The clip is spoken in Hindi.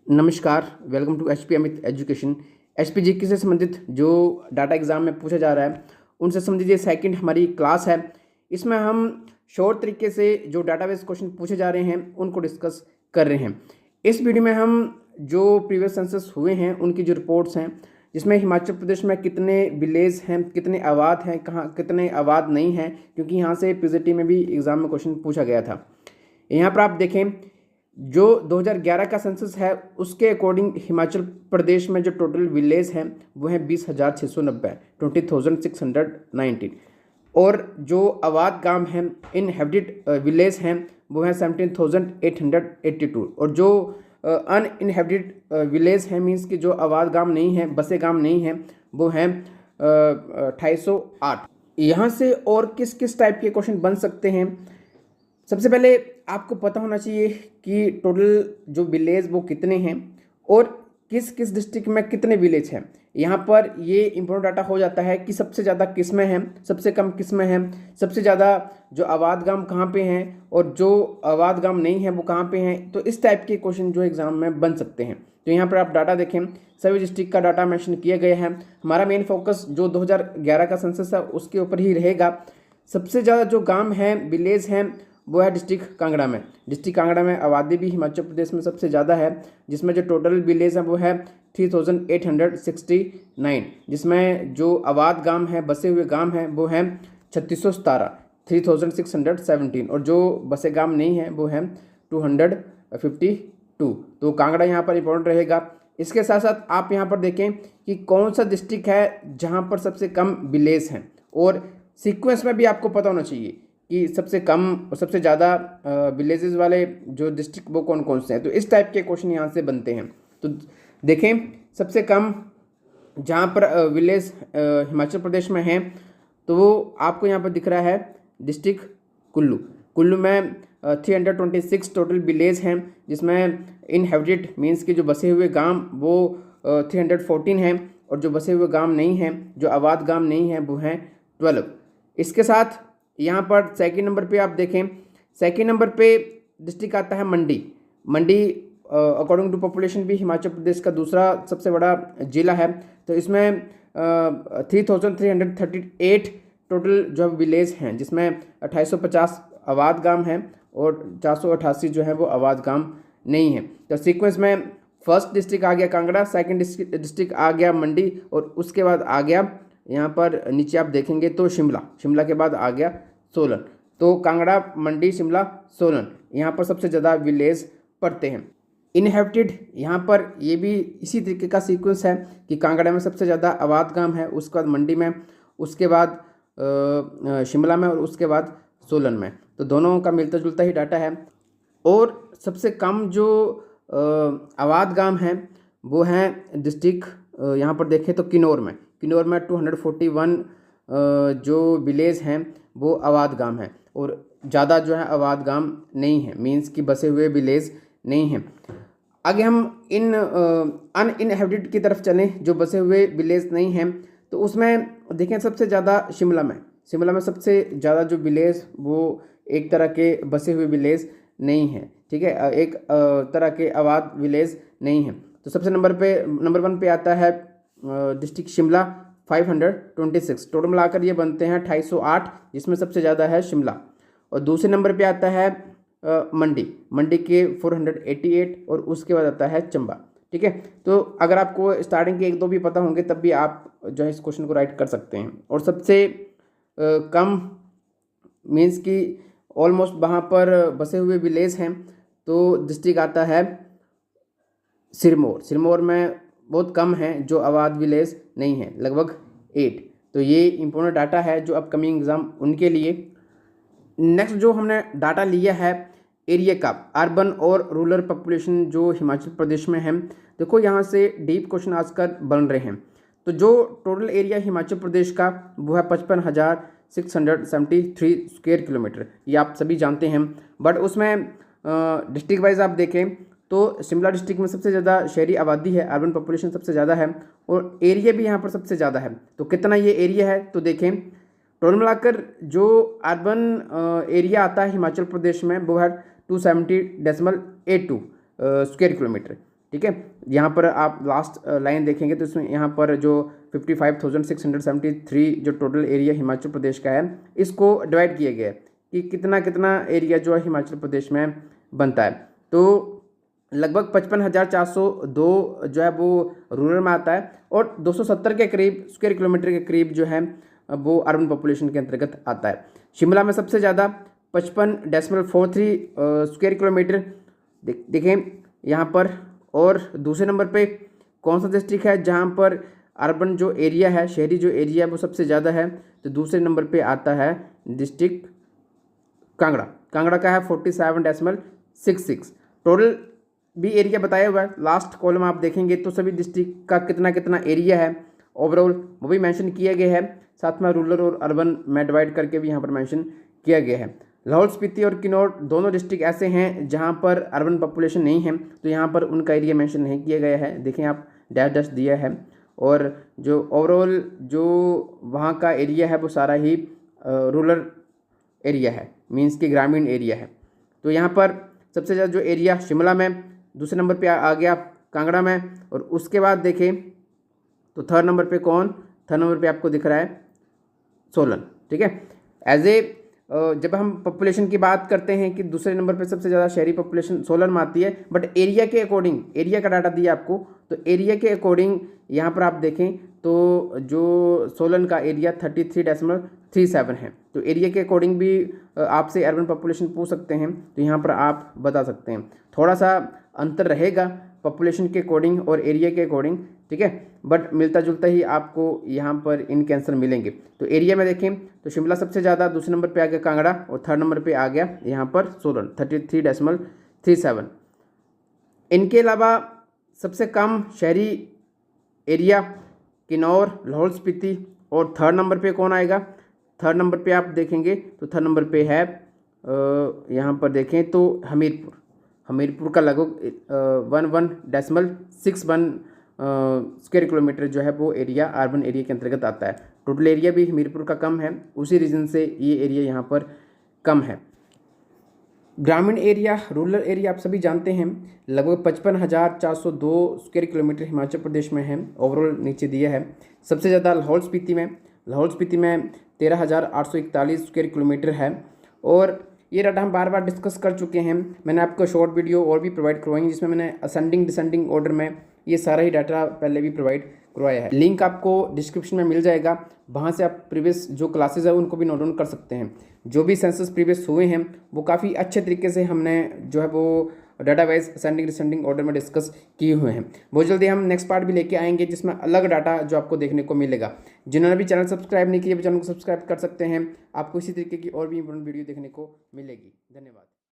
नमस्कार, welcome to HP Amit education. HP GK से संबंधित जो डाटा एग्जाम में पूछा जा रहा है उनसे संबंधित ये सेकंड हमारी क्लास है। इसमें हम शॉर्ट तरीके से जो डाटाबेस क्वेश्चन पूछे जा रहे हैं उनको डिस्कस कर रहे हैं। इस वीडियो में हम जो प्रीवियस सेंसस हुए हैं उनकी जो रिपोर्ट्स हैं, जिसमें हिमाचल प्रदेश में कितने विलेज हैं, कितने आबाद हैं, कहाँ कितने आबाद नहीं हैं, क्योंकि यहाँ से पीजीटी में भी एग्ज़ाम में क्वेश्चन पूछा गया था। यहाँ पर आप देखें, जो 2011 का सेंसस है उसके अकॉर्डिंग हिमाचल प्रदेश में जो टोटल विलेज हैं वो हैं 20,690, 20,619। और जो आबाद गांव हैं, इनहेबिटेड विलेज हैं, वो हैं 17,882। और जो अनइनहेबिटेड विलेज हैं, मीन्स कि जो आबाद गांव नहीं हैं, बसे गांव नहीं हैं, वो हैं 2808। यहाँ से और किस किस टाइप के क्वेश्चन बन सकते हैं? सबसे पहले आपको पता होना चाहिए कि टोटल जो विलेज वो कितने हैं और किस किस डिस्ट्रिक्ट में कितने विलेज हैं। यहाँ पर ये इंपॉर्टेंट डाटा हो जाता है कि सबसे ज़्यादा किसमें हैं, सबसे कम किसमें हैं, सबसे ज़्यादा जो आबाद गांव कहाँ पे हैं और जो आबाद गांव नहीं है वो कहाँ पे हैं। तो इस टाइप के क्वेश्चन जो एग्ज़ाम में बन सकते हैं। तो यहाँ पर आप डाटा देखें, सभी डिस्ट्रिक्ट का डाटा मेंशन किया गया है। हमारा मेन फोकस जो 2011 का सेंसस है उसके ऊपर ही रहेगा। सबसे ज़्यादा जो गांव हैं, विलेज हैं, वो है डिस्ट्रिक्ट कांगड़ा में। डिस्ट्रिक्ट कांगड़ा में आबादी भी हिमाचल प्रदेश में सबसे ज़्यादा है, जिसमें जो टोटल विलेज है वो है 3,869, जिसमें जो आबाद गांव है, बसे हुए गांव हैं, वो हैं 3617, 3,617। और जो बसे गांव नहीं है वो है 252। तो कांगड़ा यहाँ पर इंपॉर्टेंट रहेगा। इसके साथ साथ आप यहाँ पर देखें कि कौन सा डिस्ट्रिक्ट है जहाँ पर सबसे कम विलेज हैं, और सीक्वेंस में भी आपको पता होना चाहिए कि सबसे कम और सबसे ज़्यादा विलेजेस वाले जो डिस्ट्रिक्ट वो कौन कौन से हैं। तो इस टाइप के क्वेश्चन यहाँ से बनते हैं। तो देखें, सबसे कम जहाँ पर विलेज हिमाचल प्रदेश में हैं तो वो आपको यहाँ पर दिख रहा है डिस्ट्रिक्ट कुल्लू। कुल्लू में 326 टोटल विलेज हैं, जिसमें इनहेबिटेड मीन्स के जो बसे हुए गांव वो 314 हैं, और जो बसे हुए गांव नहीं हैं, जो आबाद गांव नहीं हैं, वो हैं 12। इसके साथ यहाँ पर सेकंड नंबर पे आप देखें, सेकंड नंबर पे डिस्ट्रिक्ट आता है मंडी। मंडी अकॉर्डिंग टू पॉपुलेशन भी हिमाचल प्रदेश का दूसरा सबसे बड़ा जिला है। तो इसमें 3,338 टोटल जो विलेज हैं, जिसमें 2850 आबाद गांव हैं और 488 जो है वो आबाद गांव नहीं है। तो सीक्वेंस में फर्स्ट डिस्ट्रिक्ट आ गया कांगड़ा, सेकंड डिस्ट्रिक्ट आ गया मंडी, और उसके बाद आ गया यहाँ पर नीचे आप देखेंगे तो शिमला। शिमला के बाद आ गया सोलन। तो कांगड़ा, मंडी, शिमला, सोलन, यहाँ पर सबसे ज़्यादा विलेज पड़ते हैं। इनहेबिटेड यहाँ पर ये भी इसी तरीके का सीक्वेंस है कि कांगड़ा में सबसे ज़्यादा आबाद गांव है, उसके बाद मंडी में, उसके बाद शिमला में, और उसके बाद सोलन में। तो दोनों का मिलता जुलता ही डाटा है। और सबसे कम जो आबाद गांव हैं वो हैं डिस्ट्रिक्ट यहाँ पर देखें तो किन्नौर में। किन्नौर में 241 जो विलेज हैं वो आबाद गांव हैं, और ज़्यादा जो है आबाद गांव नहीं है, मीन्स कि बसे हुए विलेज नहीं हैं। आगे हम इन अनइनहेबिटेड की तरफ चलें, जो बसे हुए विलेज नहीं हैं, तो उसमें देखें सबसे ज़्यादा शिमला में। शिमला में सबसे ज़्यादा जो विलेज वो एक तरह के बसे हुए विलेज नहीं हैं, ठीक है, एक तरह के आबाद विलेज नहीं हैं। तो सबसे नंबर 1 पे आता है डिस्ट्रिक्ट शिमला, 526। टोटल मिलाकर ये बनते हैं 2808, जिसमें सबसे ज़्यादा है शिमला। और दूसरे नंबर पे आता है मंडी के 488, और उसके बाद आता है चंबा, ठीक है। तो अगर आपको स्टार्टिंग के 1-2 भी पता होंगे तब भी आप जो है इस क्वेश्चन को राइट कर सकते हैं। और सबसे कम मीन्स कि ऑलमोस्ट वहाँ पर बसे हुए विलेज हैं, तो डिस्ट्रिक्ट आता है सिरमौर। सिरमौर में बहुत कम हैं जो आबाद विलेज नहीं हैं, लगभग 8। तो ये इंपॉर्टेंट डाटा है जो अपकमिंग एग्ज़ाम उनके लिए। नेक्स्ट जो हमने डाटा लिया है एरिया का, अर्बन और रूरल पॉपुलेशन जो हिमाचल प्रदेश में है। देखो यहाँ से डीप क्वेश्चन आजकल बन रहे हैं। तो जो टोटल एरिया हिमाचल प्रदेश का वो है 55,673 स्क्वायर किलोमीटर, ये आप सभी जानते हैं। बट उसमें डिस्ट्रिक्ट वाइज आप देखें तो शिमला डिस्ट्रिक्ट में सबसे ज़्यादा शहरी आबादी है, अर्बन पॉपुलेशन सबसे ज़्यादा है, और एरिया भी यहाँ पर सबसे ज़्यादा है। तो कितना ये एरिया है तो देखें, टोटल मिलाकर जो अर्बन एरिया आता है हिमाचल प्रदेश में वो है 270.82 स्क्वायर किलोमीटर, ठीक है। यहाँ पर आप लास्ट लाइन देखेंगे तो इसमें यहाँ पर जो 55,673 जो टोटल एरिया हिमाचल प्रदेश का है, इसको डिवाइड किया गया है कि कितना कितना एरिया जो है हिमाचल प्रदेश में बनता है। तो लगभग 55,402 जो है वो रूरल में आता है और 270 के करीब स्क्वायर किलोमीटर के करीब जो है वो अर्बन पॉपुलेशन के अंतर्गत आता है। शिमला में सबसे ज़्यादा 55.43 स्क्वायर किलोमीटर देखें यहाँ पर। और दूसरे नंबर पे कौन सा डिस्ट्रिक्ट है जहाँ पर अर्बन जो एरिया है, शहरी जो एरिया है वो सबसे ज़्यादा है, तो दूसरे नंबर पे आता है डिस्ट्रिक्ट कांगड़ा। कांगड़ा का है 47.66। टोटल भी एरिया बताया हुआ है, लास्ट कॉलम आप देखेंगे तो सभी डिस्ट्रिक्ट का कितना कितना एरिया है ओवरऑल वो भी मेंशन किया गया है, साथ में रूरल और अर्बन में डिवाइड करके भी यहाँ पर मेंशन किया गया है। लाहौल स्पीति और किन्नौर दोनों डिस्ट्रिक्ट ऐसे हैं जहाँ पर अर्बन पॉपुलेशन नहीं है, तो यहाँ पर उनका एरिया मेंशन नहीं किया गया है। देखें आप डैश डैश दिया है, और जो ओवरऑल जो वहाँ का एरिया है वो सारा ही रूरल एरिया है, मीन्स कि ग्रामीण एरिया है। तो यहाँ पर सबसे ज़्यादा जो एरिया शिमला में, दूसरे नंबर पे आ गया कांगड़ा में, और उसके बाद देखें तो थर्ड नंबर पे कौन, थर्ड नंबर पे आपको दिख रहा है सोलन। ठीक है। एज ए जब हम पॉपुलेशन की बात करते हैं कि दूसरे नंबर पे सबसे ज़्यादा शहरी पॉपुलेशन सोलन में आती है, बट एरिया के अकॉर्डिंग, एरिया का डाटा दिया आपको, तो एरिया के अकॉर्डिंग यहाँ पर आप देखें तो जो सोलन का एरिया 33.37 है। तो एरिया के अकॉर्डिंग भी आपसे अर्बन पॉपुलेशन पूछ सकते हैं, तो यहाँ पर आप बता सकते हैं। थोड़ा सा अंतर रहेगा पॉपुलेशन के अकॉर्डिंग और एरिया के अकॉर्डिंग, ठीक है, बट मिलता जुलता ही आपको यहाँ पर इनके आंसर मिलेंगे। तो एरिया में देखें तो शिमला सबसे ज़्यादा, दूसरे नंबर पे आ गया कांगड़ा, और थर्ड नंबर पे आ गया यहाँ पर सोलन 33.37। इनके अलावा सबसे कम शहरी एरिया किन्नौर, लाहौल स्पीति, और थर्ड नंबर पे कौन आएगा, थर्ड नंबर पे आप देखेंगे तो थर्ड नंबर पे है यहाँ पर देखें तो हमीरपुर। हमीरपुर का लगभग 11.61 स्क्वायर किलोमीटर जो है वो एरिया अर्बन एरिया के अंतर्गत आता है। टोटल एरिया भी हमीरपुर का कम है, उसी रीज़न से ये एरिया यहाँ पर कम है। ग्रामीण एरिया, रूरल एरिया आप सभी जानते हैं, लगभग 55,402 स्क्वायर किलोमीटर हिमाचल प्रदेश में है। ओवरऑल नीचे दिया है। सबसे ज़्यादा लाहौल स्पीति में, लाहौल स्पीति में 13,841 स्क्वायर किलोमीटर है। और ये डाटा हम बार बार डिस्कस कर चुके हैं, मैंने आपको शॉर्ट वीडियो और भी प्रोवाइड करवाएंगे जिसमें मैंने असेंडिंग डिसेंडिंग ऑर्डर में ये सारा ही डाटा पहले भी प्रोवाइड करवाया है। लिंक आपको डिस्क्रिप्शन में मिल जाएगा, वहाँ से आप प्रीवियस जो क्लासेस है उनको भी नोट डाउन कर सकते हैं। जो भी सेंसस प्रीवियस हुए हैं वो काफ़ी अच्छे तरीके से हमने जो है वो data wise ascending descending order में डिस्कस किए हुए हैं। बहुत जल्दी हम नेक्स्ट पार्ट भी लेके आएंगे जिसमें अलग डाटा जो आपको देखने को मिलेगा। जिन्होंने भी चैनल सब्सक्राइब नहीं किया, चैनल को सब्सक्राइब कर सकते हैं, आपको इसी तरीके की और भी इंपॉर्टेंट वीडियो देखने को मिलेगी। धन्यवाद।